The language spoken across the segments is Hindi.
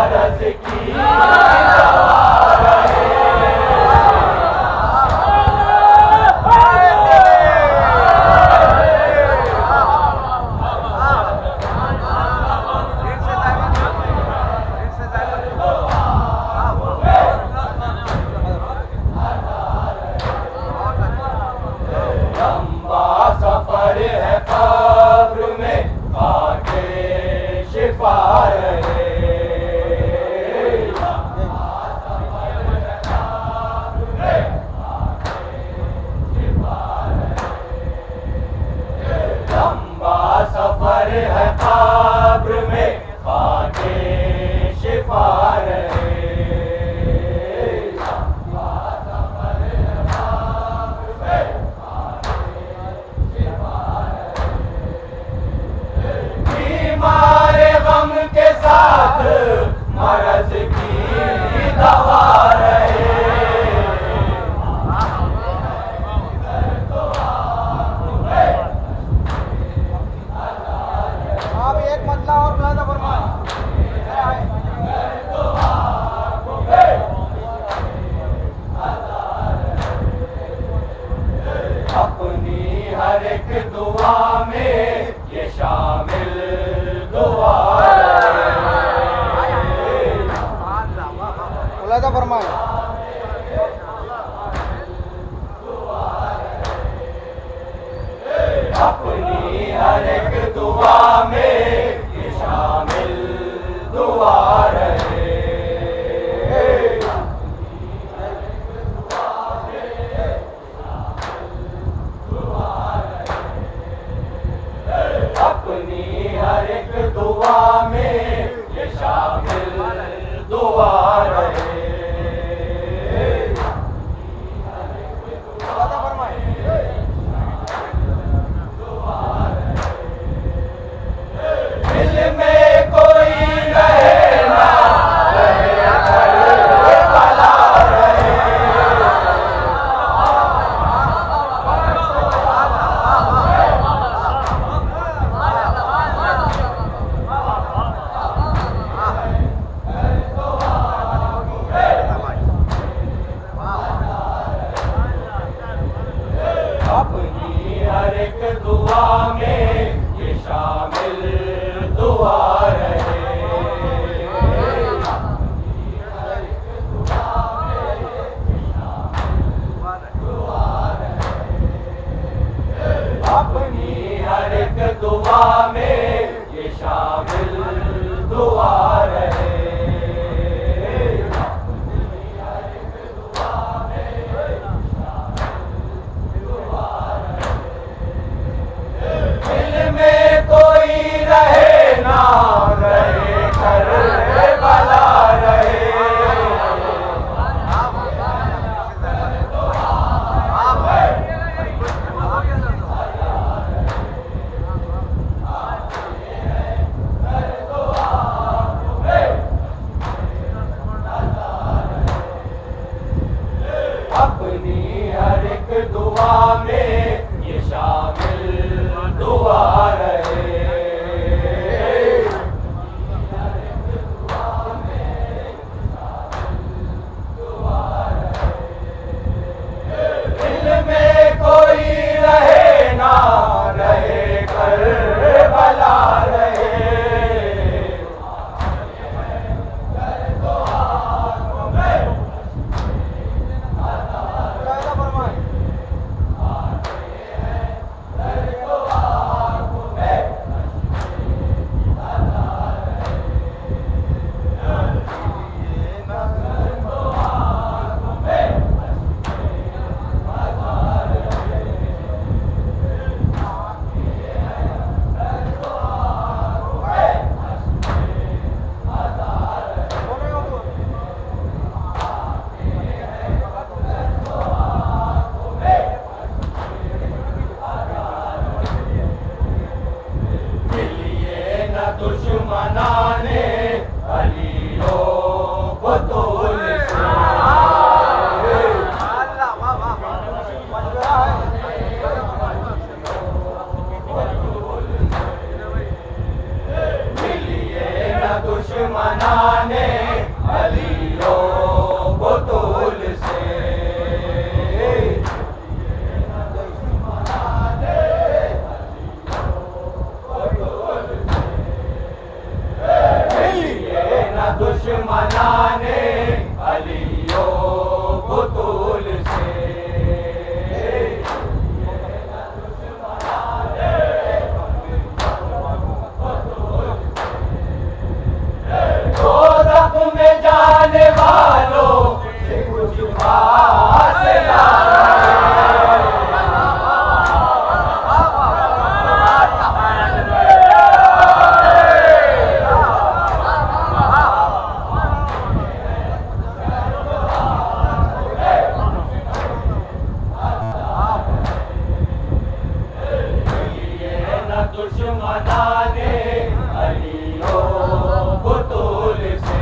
मरज की दवा रहे। लंबा सफर है कब्र में, खाके शिफा रहे। लंबा सफर है कब्र में, खाके शिफा रहे। बीमारे गम के साथ मरज की दवा रहे। आप एक मतला और मुलाजा फरमाएं। अपनी हर एक दुआ में ये शामिल दुआ रहे। मुलाजा फरमाएं। अपनी हर एक दुआ में ये शामिल दुआ रहे। अपनी हर एक दुआ में ये शामिल दुआ रहे। मुलाजा फरमाएं। दिल में कोई रहे ना रहे, अगर भला रहे। अपनी हर एक दुआ में ये शामिल दुआ रहे। अपनी हर एक दुआ में ये शामिल दुआ रहे। दिल में कोई रहे ना रहे, कर भला रहे। दुश्मनाने अलियो बुतूल से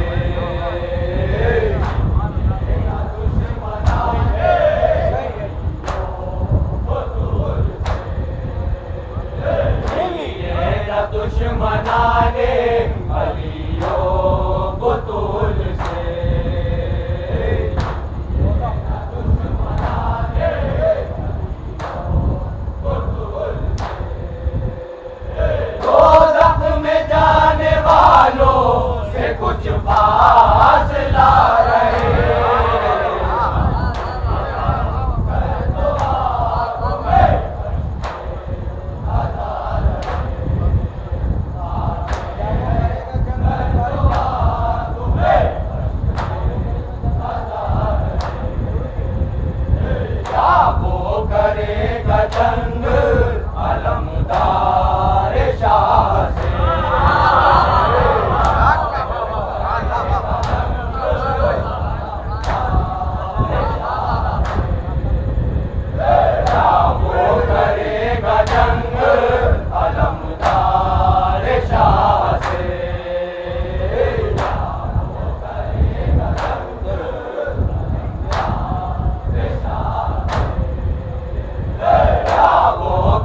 दुश्मनाने अलियो बुतूल से दोज़ख में जाने वालों से कुछ फासला रहे करेगा जंग अलमदार शाह से वो करेगा जंग अलमदार शाह से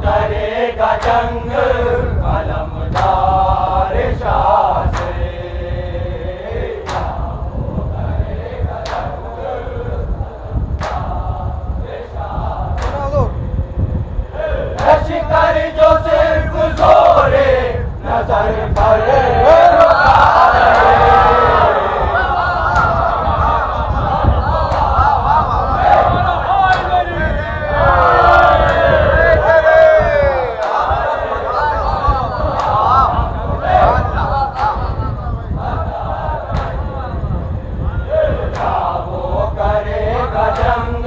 करेगा जंग अलमदार शाह से लश्कर जो सिर्फ जोरे नजर पर रुका रहे जंग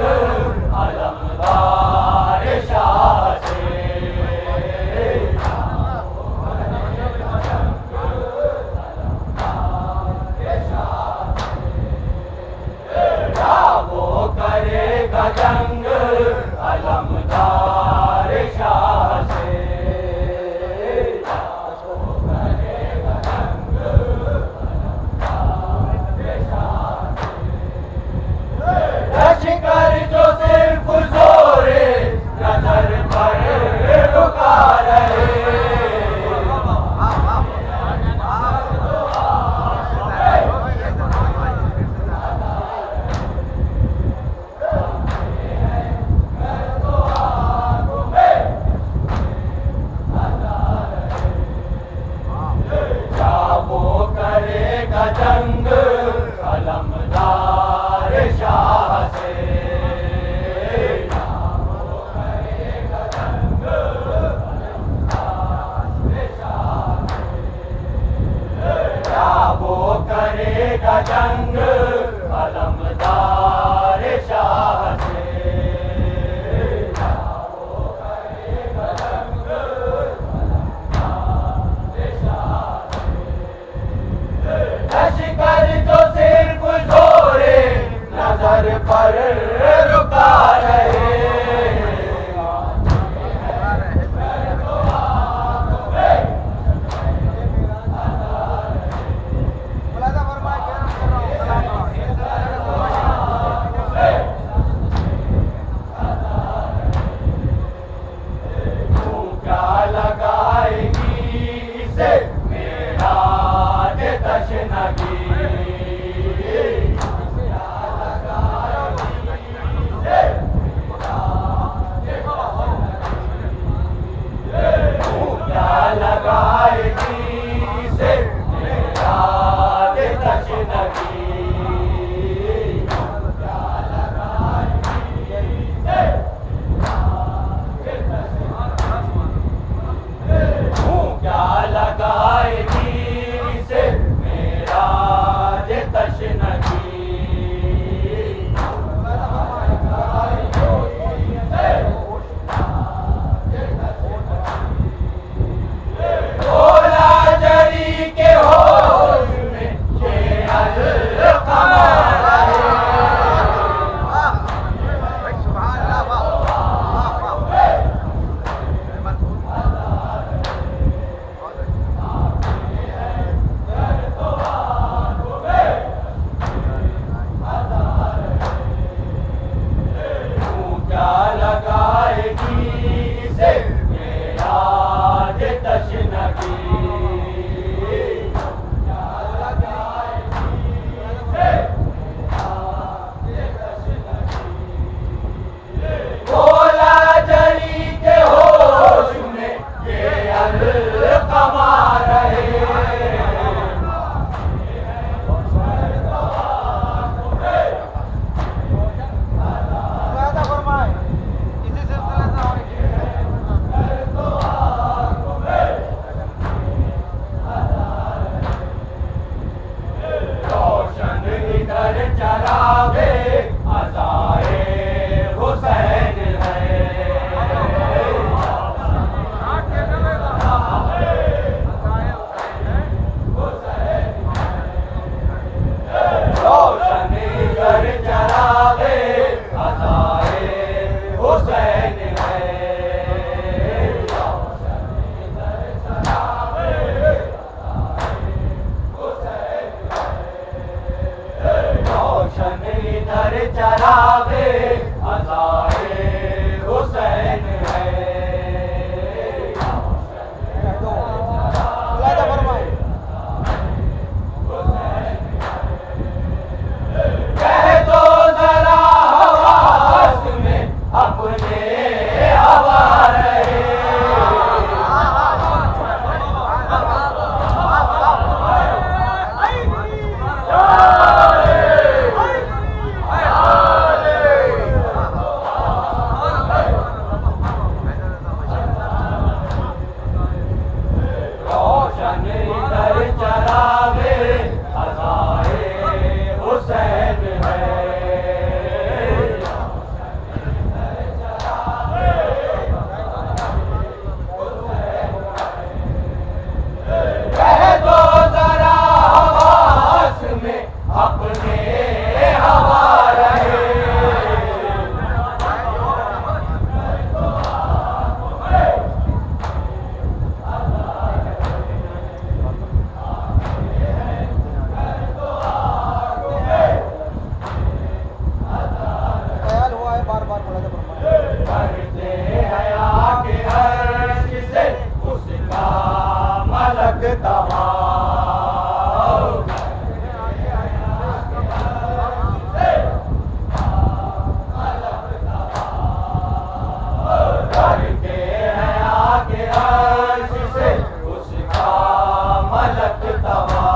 अलमदार शाह से से मेरा जे तशनगी बोला जरी के होश में ये अलकमा रहे मुलाहिजा फरमाए इसी सिलसिले से और रोशन इधर चरावे अज़ाए हुसैन है रोशन इधर चरावे अज़ाए हुसैन है रोशन इधर चरावे अज़ाए हुसैन है मुलाहिजा फरमाए कह दो जरा हवास में अपने हवा रहे रोशन इधर चरावे अज़ाए हुसैन है कह दो जरा हवास में अपने हवा रहे ख्याल हुआ है बार बार मुलाहिजा फरमाए करते हैं आगे अर्श से उसका मलक तवाफ करते हैं आगे अर्श से उसका मलक तवाफ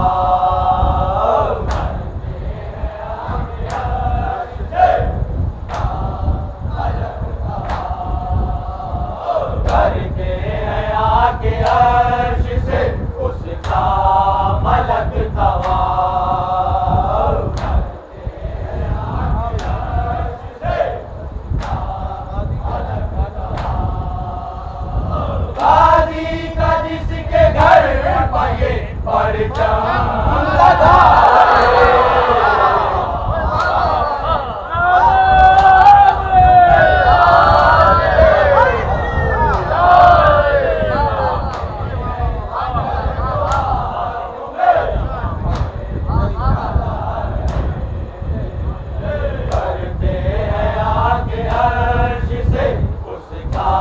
करते हैं आगे अर्श से उसका मलक तवाफ गाजी का जिसके घर पर ये परचम लगा करते हैं आगे अर्श से उसका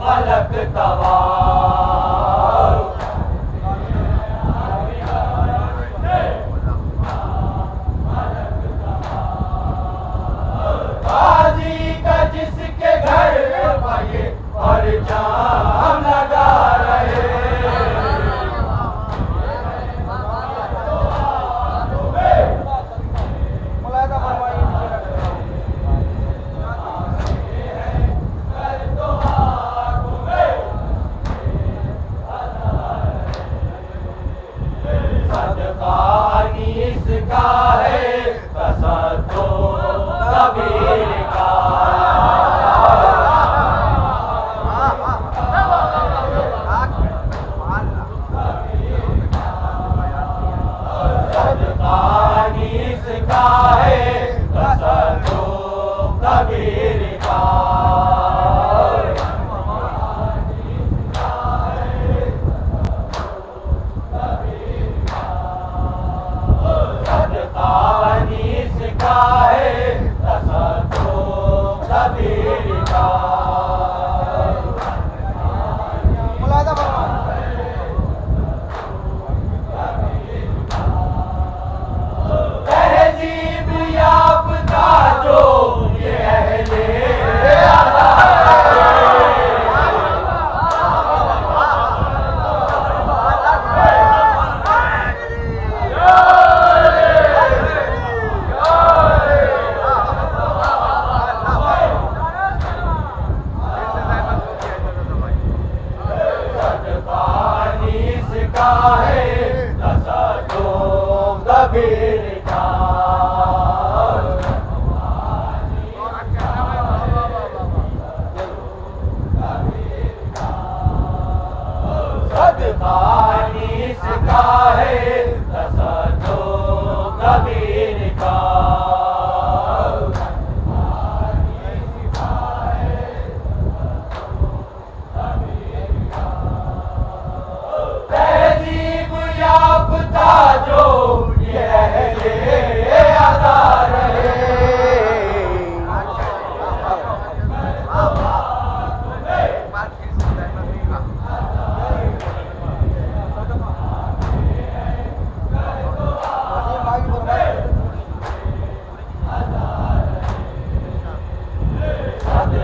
मलक तवाफ का है दसो कबीर का सदखानीस का है दसो कबीर का तहजीब याफ्ता जो ये अहले आज़ाद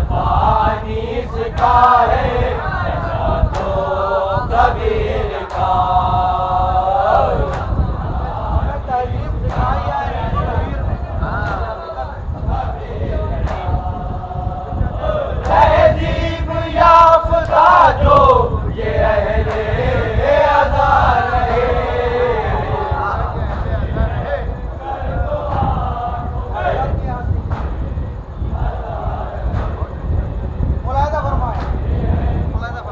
सदखानीस का है दसो कबीर का तहजीब याफ्ता जो ये अहले आज़ाद मुलाहिदा फरमाए मुलाहिदा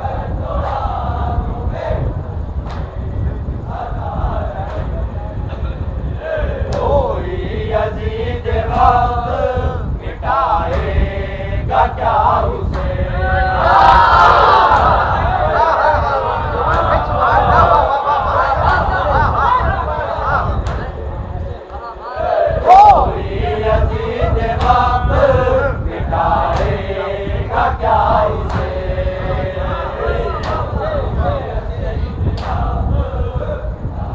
कोई यजीद वक्त मिटाएगा क्या उसे कोई यजीद वक्त मिटाएगा क्या उसे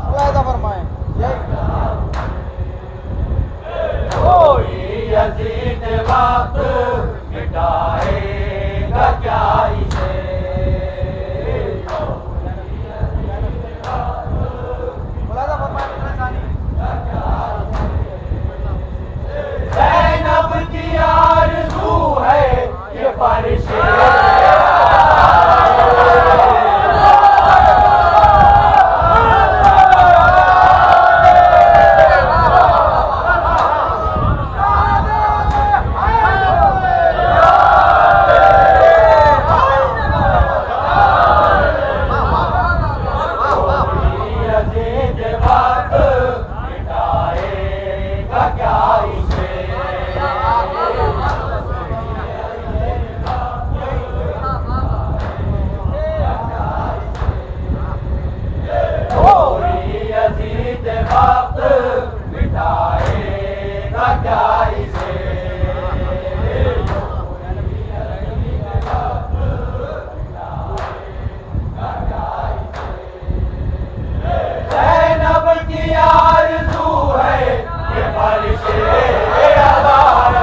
मुलाहिदा फरमाए कोई यजीद वक्त मिटाएगा क्या इसे मुलाहिदा फरमाए ज़ैनब की आरज़ू है ये फर्श यजीद वक्त मिटाएगा क्या इसे कोई यजीद वक्त मिटाएगा क्या इसे ज़ैनब की आरज़ू है ये फर्श आज़ाद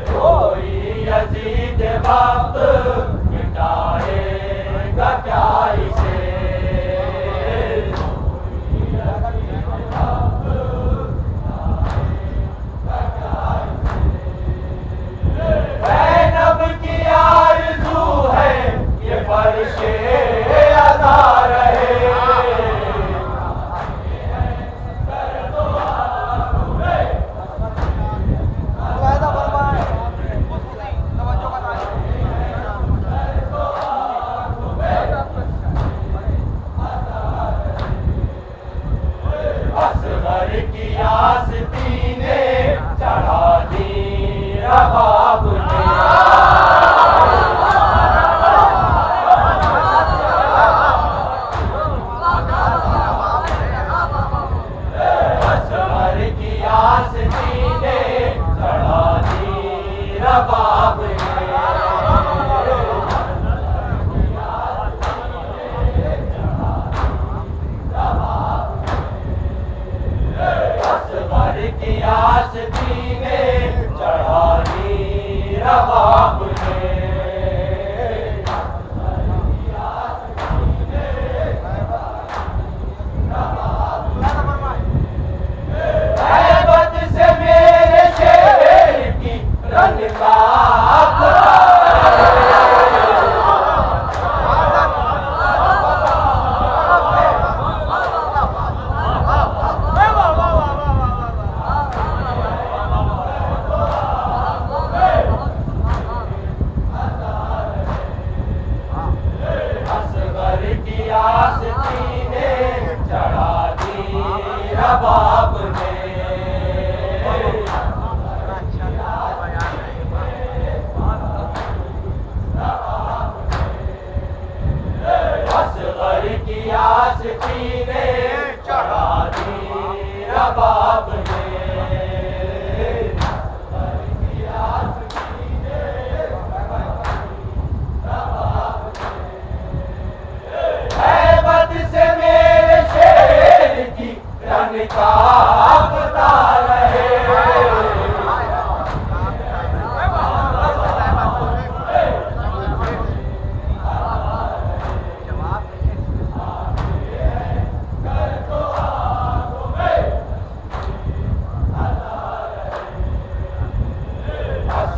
कोई यजीद वक्त मिटाएगा क्या इसे ज़ैनब की आरज़ू है ये फर्श आज़ाद मुलाहिदा फरमाए तवज्जो का असगर की आस्तीन ने चढ़ा दी रबाब ने असगर की आस्तीन ने चढ़ा दी रबाब ने असगर की आस्तीन ने चढ़ा दी रबाब ने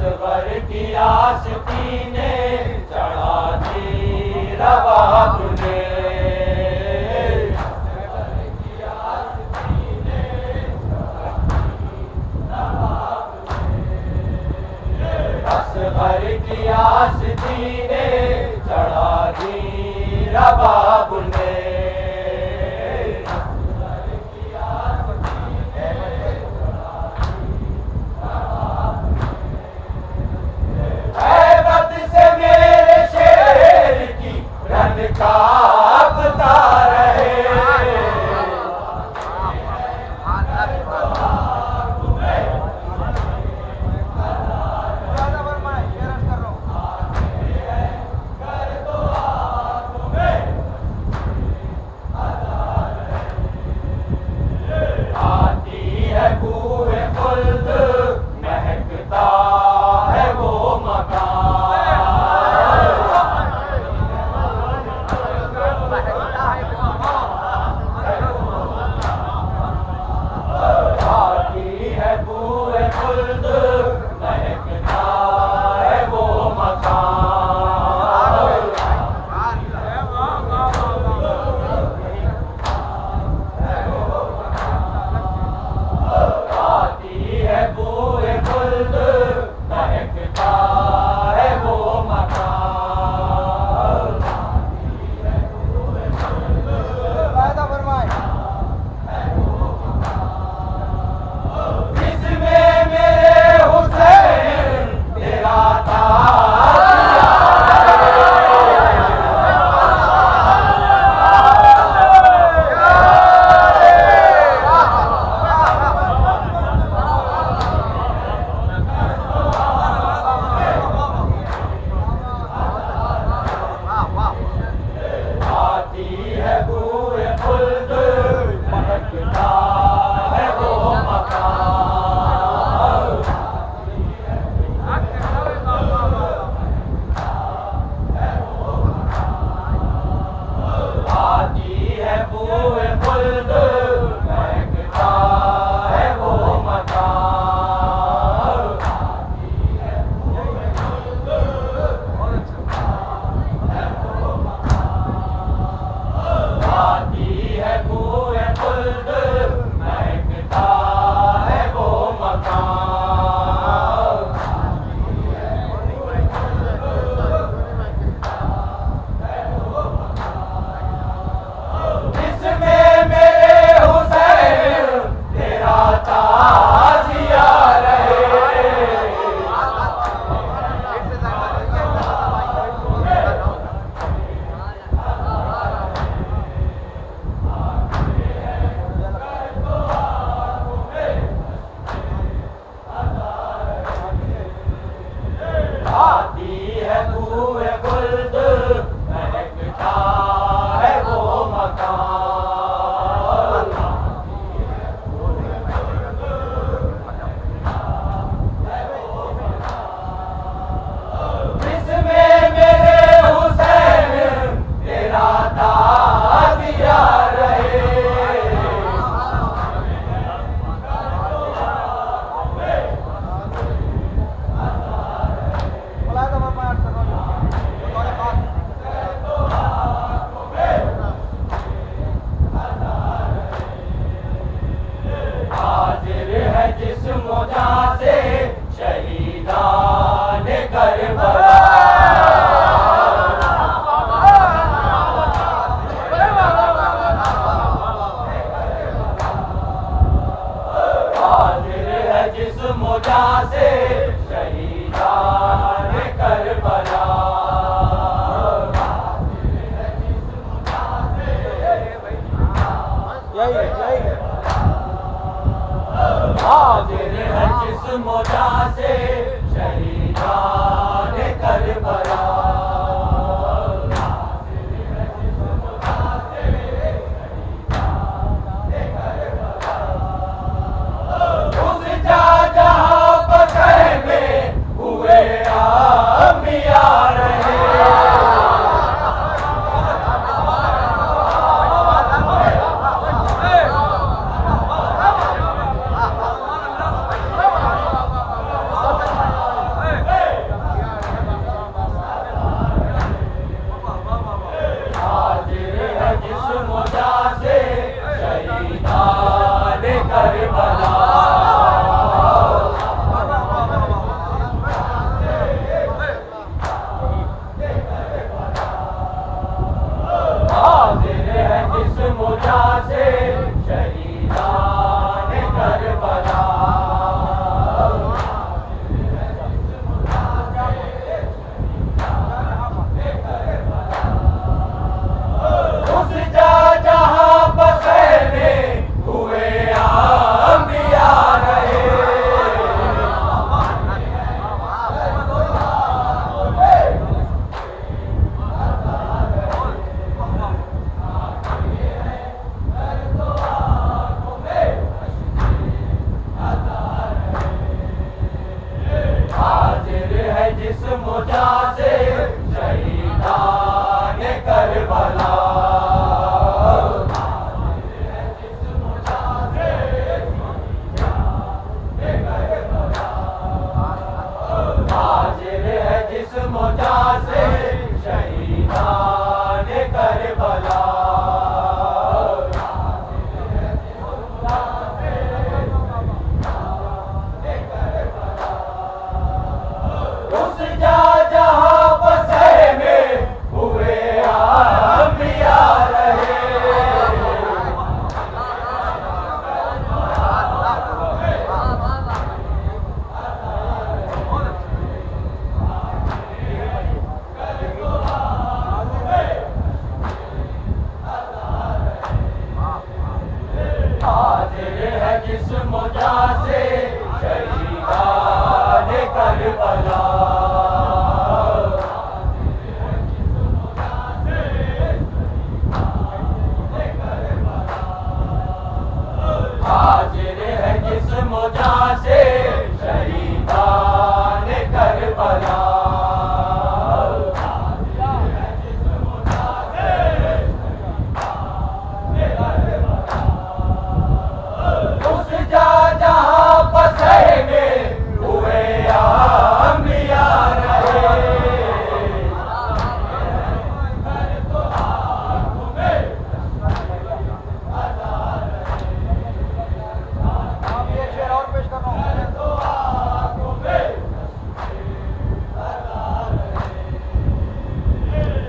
असगर की आस्तीने चढ़ा दी रबाब ने, असगर की आस्तीने चढ़ा दी रबाब ने। हैबत से मेरे शेर की रन कांपता रहे, मुलाहिजा फरमाए, ये रश कर रहा हूँ। आती है बूहे खुल्द, महकता है वो मकान, आती है बूहे खुल्द, महकता है वो मकान। आती है बूहे खुल्द, महकता है वो मकान। मुलाहिजा फरमाए, इसमें मेरे हुसैन तेरा आती है बूए खुल्द, महकता है वो मकान। आती है बूए खुल्द, महकता है वो मकान। आती है बूए खुल्द, महकता है वो मकान। इसमें मेरे हुसैन तेरा ताजिया रहे, आती है बूए खुल्द, महकता है वो मकान। इसमें मेरे हुसैन तेरा ताजिया रहे, मुलाहिजा फरमाए, मुझासे शहीदान करबला हाजिर है जिस मुझासे शहीदान करबला उस जा जहां बसे में हुए अंबिया रहे हाजिर है जिस मुझासे शहीदान करबला हाजिर है जिस मुझासे शहीदान करबला उस जा जहां बसे में हुए अंबिया रहे आप ये शेर और पेश कर रहा हूँ।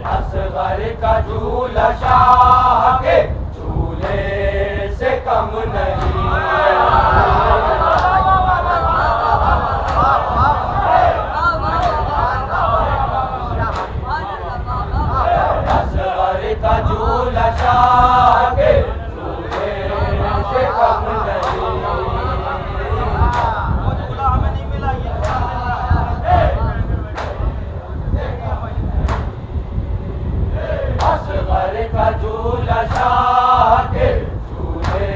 असगर का झूला शाह के झूले से कम नहीं असगर का झूला शाह के झूले से कम नहीं वो झूला हमें नहीं मिला, ये झूला मिल रहा है। असगर का झूला शाह के झूले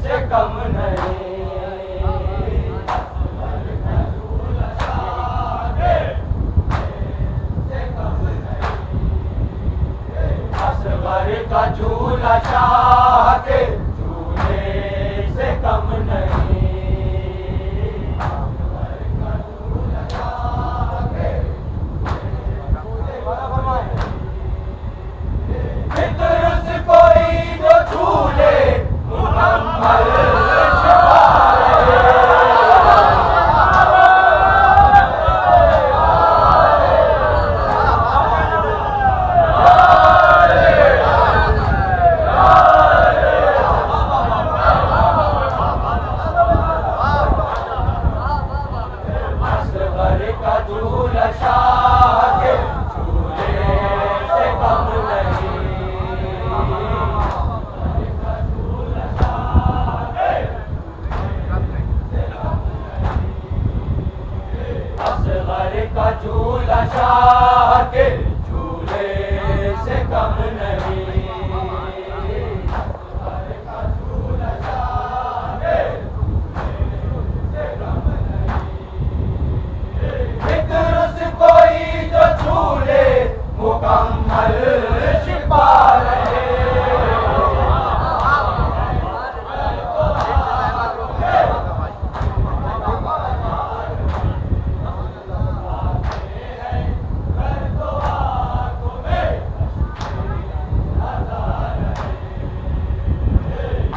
से कम नहीं असगर का झूला शाह के झूले से कम नहीं वादा फरमाए। फिक्र से कोई जो झूले मुकम्मल शिफा रहे असगर का झूला शाह के झूले से कम नहीं असगर का झूला शाह के झूले से कम नहीं फिक्र से कोई जो झूले मुकम्मल शिफा रहे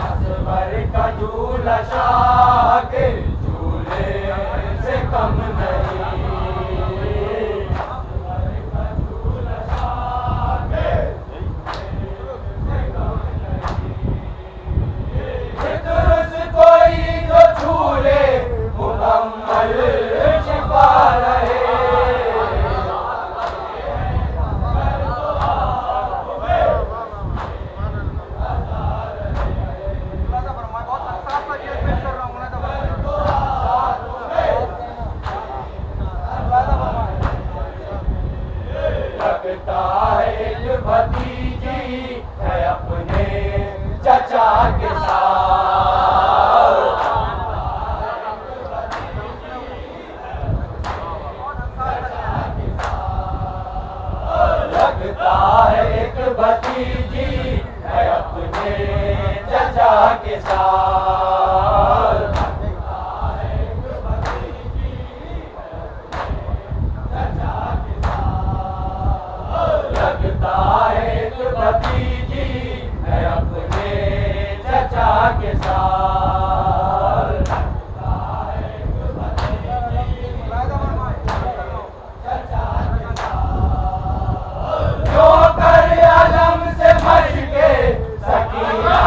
असगर का झूला शाह के झूले से कम नहीं फिक्र से कोई जो झूले मुकम्मल शिफा रहे वादा फरमाए। बहुत अच्छा आपका शेर पेश कर रहा हूँ। वादा फरमाए। लगता है ये भतीजी है अपने चचा के साथ बहुत अच्छा भतीजी है अपने चचा के साथ। लगता है एक भतीजी है अपने चचा के साथ। जो कर आलम से मच के सकीना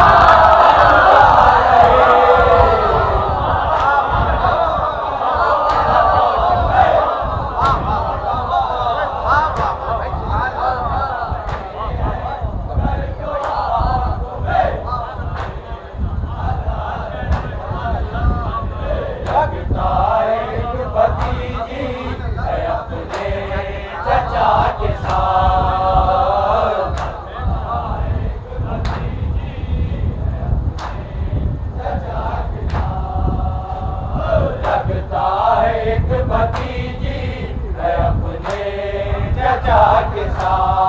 भतीजी है अपने चचा के साथ।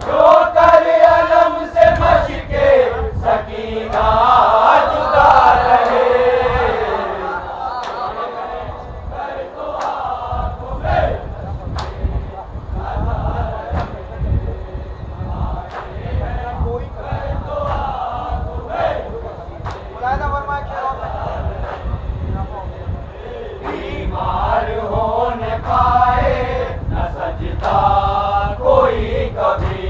जो कर अलम से मशके सकीना जुदा रहे। बीमार होने पाए न सजदा कोई कभी।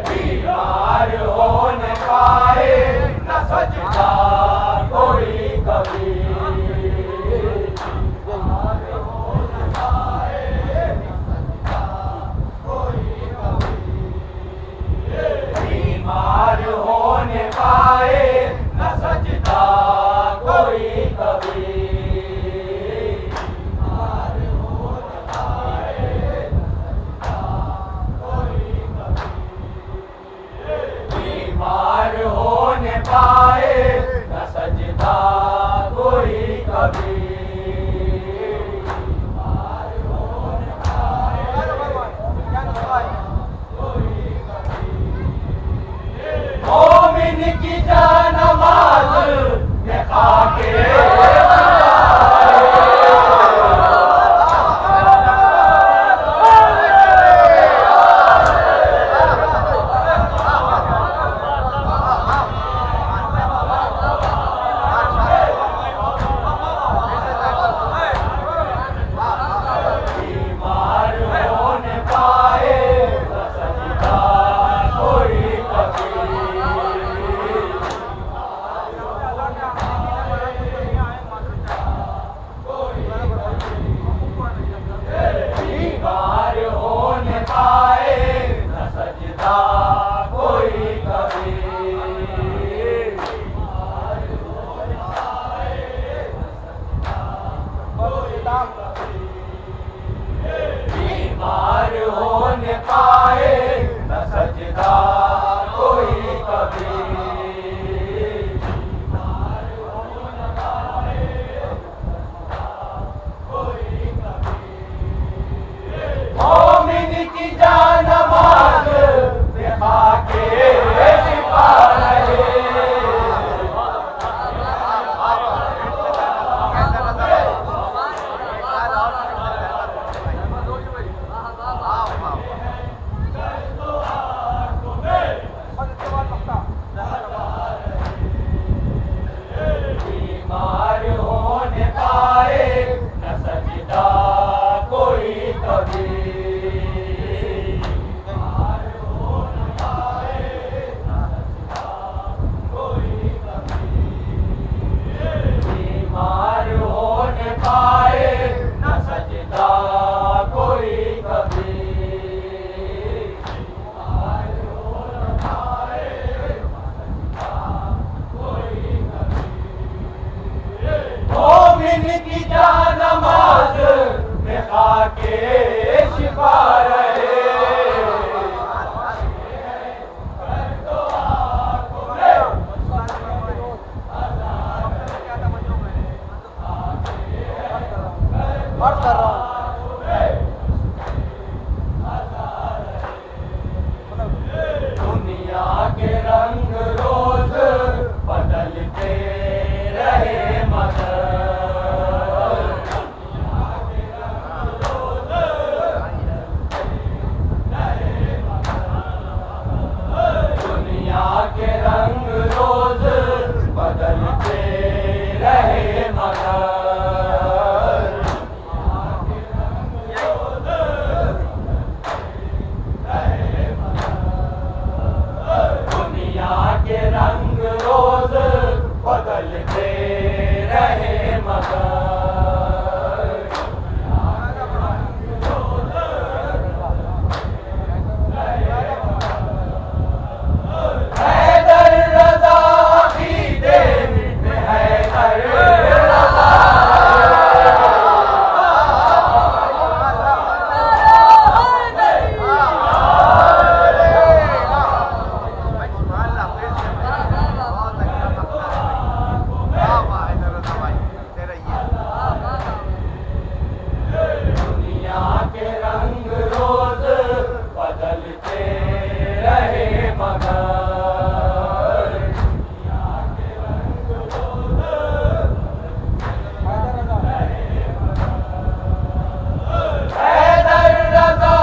बीमार होने पाए न सजदा कोई कभी। बीमार होने पाए न सजदा कोई कभी। बीमार होने पाए न सजदा कोई कभी। मोमिन की जानमाज़ में खाके बीमार होने पाए न सजदा कोई कभी। बीमार होने पाए न सजदा कोई कभी। बीमार होने पाए न सजदा कोई कभी। मोमिन की जानमाज़ में खाके शिफा रहे। अर्ज कर रहा हूँ। दुनिया के रंग रोज बदलते रहे मगर दुनिया के रंग रोज बदलते रहे मगर दुनिया के रंग रोज बदलते रहे मगर हैदर रज़ा की देन में हैदर रज़ा दुनिया के रंग रोज बदलते रहे मगर हैदर रज़ा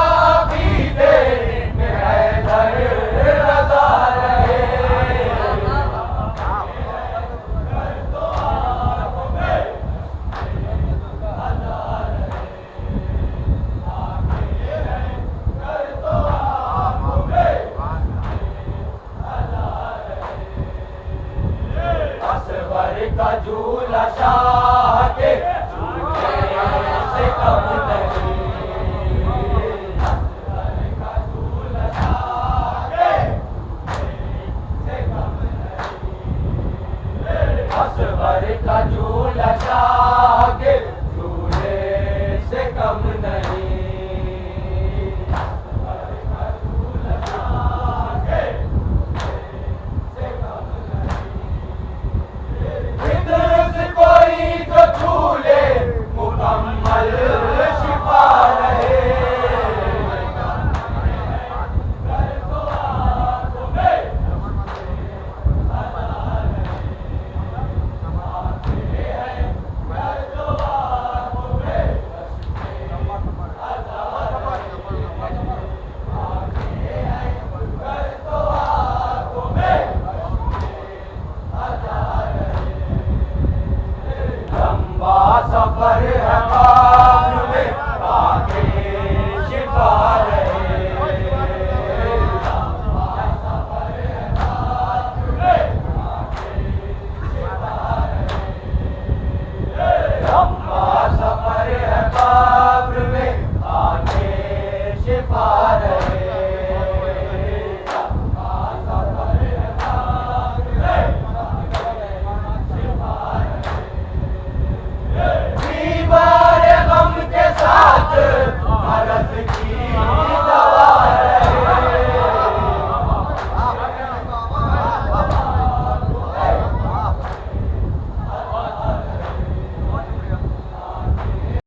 की देन में हैदर रज़ा रहे असवर का झूला शाह के झूले से कम नहीं असवर का झूला शाह के झूले से कम नहीं असवर का झूला शाह के झूले से कम नहीं